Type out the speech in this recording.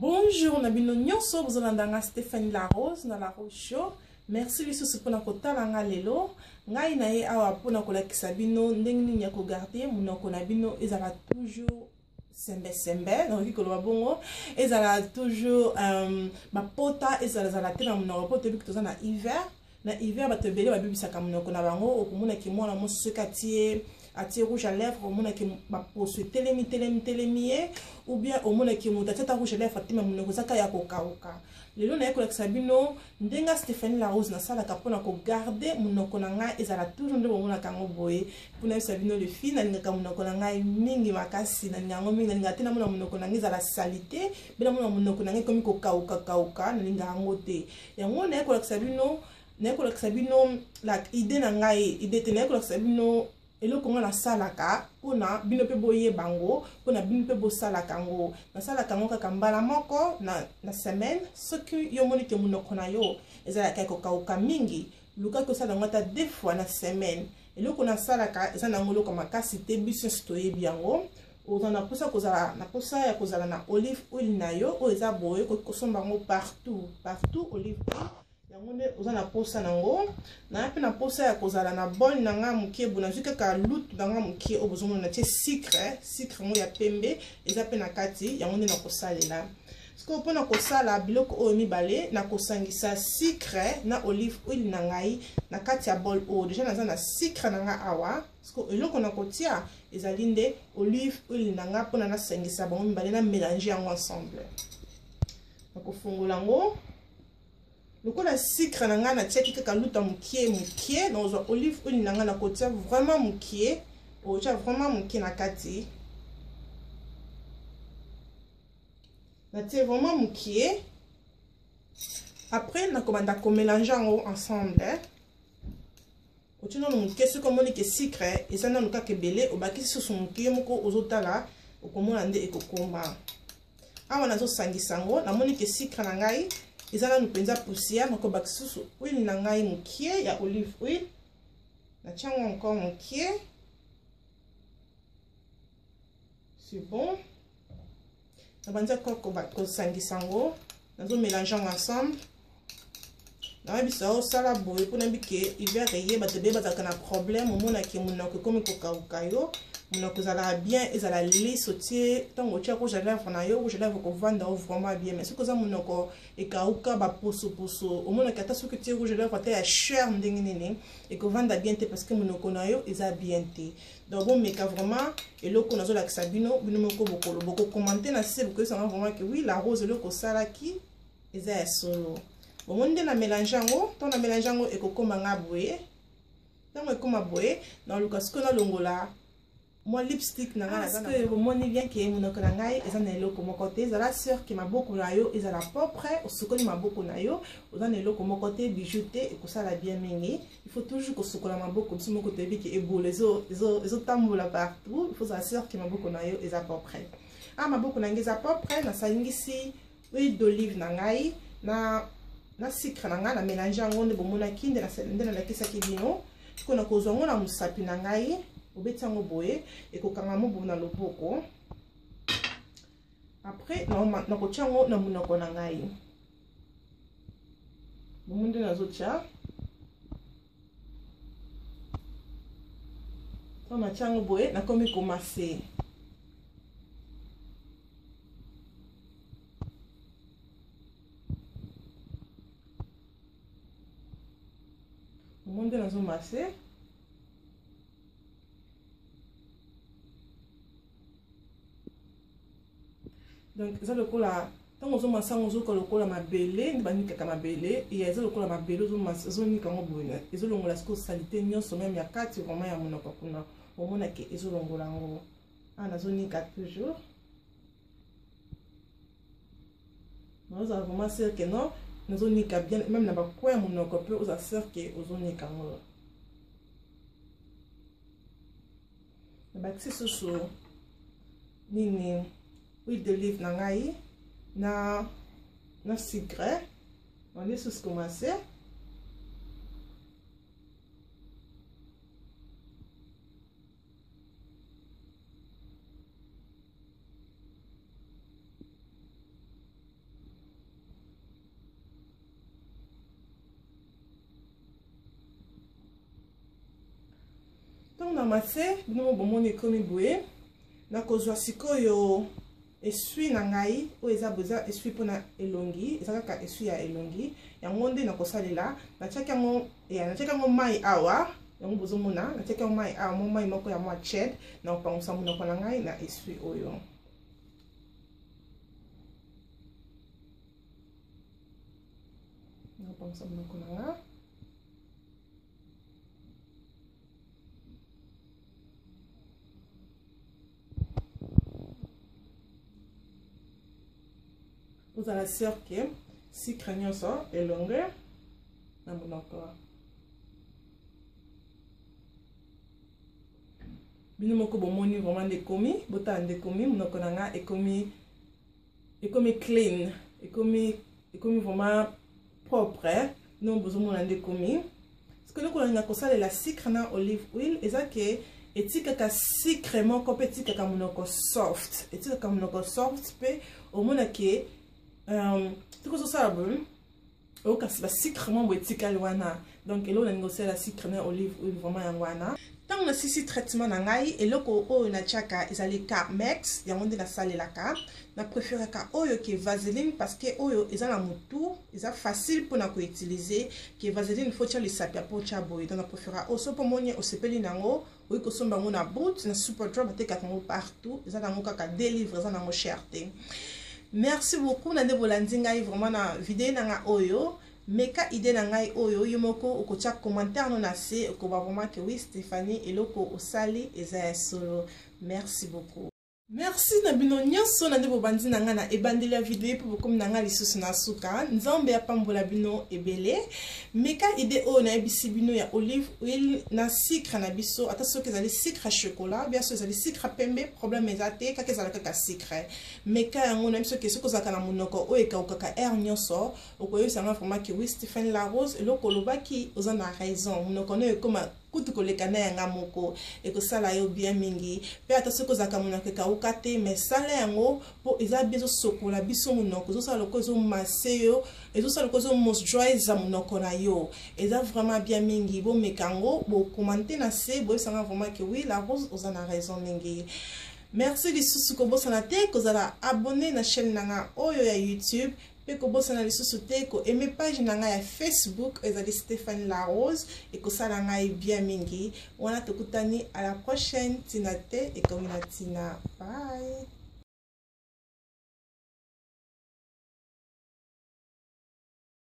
Bonjour, nabino nyonso bozolanda Stéphanie La Rose na La Rose Show. Merci lisusu pona kotala nga lelo. Ngai na ye awa pona kolakisa bino ndenge nini ya kogarder munoko na bino ezala toujours sembe donc koloba bongo ezala toujours mapota ezala te na munoko po tebi toza na hiver. Na hiver bato ebele babibisaka munoko na bango okomona ki mwana mosusu atie rouge à lèvres au monde qui m'a posé telemi ou bien au monde qui m'a tête rouge à lèvres fatima munoko zaka ya kokauka lelo na yekola sabino ndenga Stéphanie La Rose na sala kapona ko garder munoko na nga ezala toujours ndo mona kango boye pona sabino le fille na linga munoko na nga mingi makasi na nyango mingi na linga tena mona munoko na nga ezala salité bela mona munoko na nga komi ko kauka na linga ngo te yango na yekola sabino la idée na nga idée te na yekola sabino elo kongo na salaka pona bino pe boye bango pona bino pe bo salaka ngo na salaka ngo kaka mbala moko na semaine soki yo moni ke munoko na yo ezala kako kauka mingi luka ko sala ngata deux fois na semaine elo kona salaka ezana ngolo ko makasi te biso stoye biango ozana posa kozala na posa ya kozala na olive oil na yo o eza boye ko somba ngo partout olive oil yangonde ozana posa nango na pe na posa ya kozala na bol na nga mukie bona zuka ka lut na nga mukie obozomo na tie sucre ngo ya pembe eza pe na kati yangonde na kosalela siko pona kosala biloko oyo mibale na kosangisa sucre na olive oil na ngai na kati ya bol o deja naza na sucre na nga awa siko eloko na kotia ezali nde olive oil na nga pona na sangisa bango mibale na mélanger yango ensemble na kofungola ngo lokola sucre na nga na tiaki kaka luta mukie na ozwa olive oil na nga na kotia vraiment mukie otia vraiment mukie na kati na tie vraiment mukie après na komanda ko mélanger yango ensemble otia no mukie ce comme on dit que sucre et ça na luka kebele obakisi susu mukie moko ozotala okomona nde ekokoma awa nazo sangisa ngo na moni que sucre na ngai ezala nupenza poussière na ko bakisusu oil na ngai mukie ya olive oil na tiango encore mukie c'est bon na banza ko sangisa ngo nazo mélanger ensemble na bisa o sala boye pona bike hiver ye batebe bazaka na problème au mona ki munako komi ko kaukayo munako zala bien ezala lisse otie tango tia rouge à lèvres na yo rouge à lèvres ko vanda vraiment bien mais ce que ça munako e kauka ba poso au mona kata ce que tie rouge à lèvres ta ya cher ndenge nene e ko vanda bien te parce que munako na yo eza bien te donc bon mais ka vraiment eloko nazo la sabino bino moko boko commenter na se boko ça vraiment que oui La Rose eloko sala ki eza ya solo bon on na mélange yango ton na mélange yango e ko koma nga boye tango e koma boye na lukas ko na longola moi lipstick na nga na que moni bien que munoko na ngai eza na eloko moko te ezala sûr que maboko na yo ezala propre osukoli maboko na yo oza na eloko moko te bijou te ekosala bien mingi il faut toujours kosukola maboko biso moko toyebi ke ebole ezotambola partout il faut être sûr que maboko na yo eza propre maboko na ngai eza propre nasalingisi huile d'olive na ngai na sucre na ngai na mélange yango nde bomonaki nde nalakisaki bino kona kozwa ngo na mosapi na ngai obeti yango boye ekokanga mobu na loboko après na kotia yango na munoko na ngai bomunde nazotia to na tia yango boye nakomi komase bomunde nazomase donc ça le cola tant on zoma sang ozo ko cola mabele ndi bani kaka mabele et ça le cola mabele ozo ni kango boina ezo longola sko salité nyonso même ya kati vraiment ya monoko kuna omona ke ezo longola ngo na zoni ka toujours nous avons vraiment sûr que non nous zoni ka bien même na ba coin monoko pe oza sûr que ozo ni kango ba kisi so nini huile d'olive na ngai na sucre on est sous commencer Tant na masse bino bomoni ekomi boye nakozwa sikoyo esui na ngai o eza boza esui pona elongi eza kaka esui ya elongi yango nde nakosalela natiaki yango mai awa yango bozomona natiaki yango mai awa mo mai moko ya mwa ched na kopangusa monoko na ngai na esui oyo na kopangusa monoko na ngai. Vous allez cercle si craignons ça et longueur na monoko bino moko bomoni vraiment ndekomi bota ndekomi monoko na nga ekomi clean ekomi vraiment propre non bozomona ndekomi ce que nous connaissons kosala la sucre na olive oil eza ke etikaka sucre moko pe etikaka monoko soft pe omona ke tout ça ça bon au cas ba sucre mo etikali wana donc elo na négocier la sucre na olive oil vraiment yangwana tant na sisi traitement na ngai eloko oyo na chaka ezali Carmex yango nde na salelaka na préférer ka oyo ke vaseline parce que oyo eza na mutu eza facile pour na ko utiliser ke vaseline faut tia lisapia po tia boy donc na préférer o so po monye o sepeli nango oyo ko somba ngo na boot na Superdrug bateka ngo partout eza nango kaka délivre eza nango cherté. Merci beaucoup na ndebolandi ngai vraiment na vidéo na nga oyo meka idée na ngai oyo yomoko okotia commentaire no na se okoba vraiment que oui Stéphanie eloko osali eza ya solo. Merci beaucoup. Merci na bino nyonso na ndebo bandi na nga na ebandeli ya video po bokomi na nga lisusu na suka nzambe ya pambola bino ebele meka ide o na ebisi bino ya olive oil na sucre na biso ata soki ezali sucre chocolat bien sûr ezali sucre pembe problème ezate kaka ezala kaka sucre meka yango na biso ke soki ozalaka na monoko oyo ekawukaka air nyonso okoyebisanga vraiment ke oui Stéphanie Larose eloko olobaki oza na raison monoko no ekoma kutu koleka na yanga moko ekosala yo bien mingi pe ata soki ozalaka monoko ekawuka te mais sala yango po eza bien ezosokola biso monoko ezosala loko ezomase yo ezosala loko ezomoisturize monoko na yo eza vraiment bien mingi bomeka yango bokomante na se boyebisanga vraiment ke oui Larose oza na raison mingi. Merci lisusu kobosana te kozala abonné na chaîne nanga oyo ya YouTube pe kobosana lisusu te ko aimé page nanga ya Facebook ezali Stéphanie Larose et ko sala ngai bien mingi wana tokutani à la prochaine tina te et comme tina bye.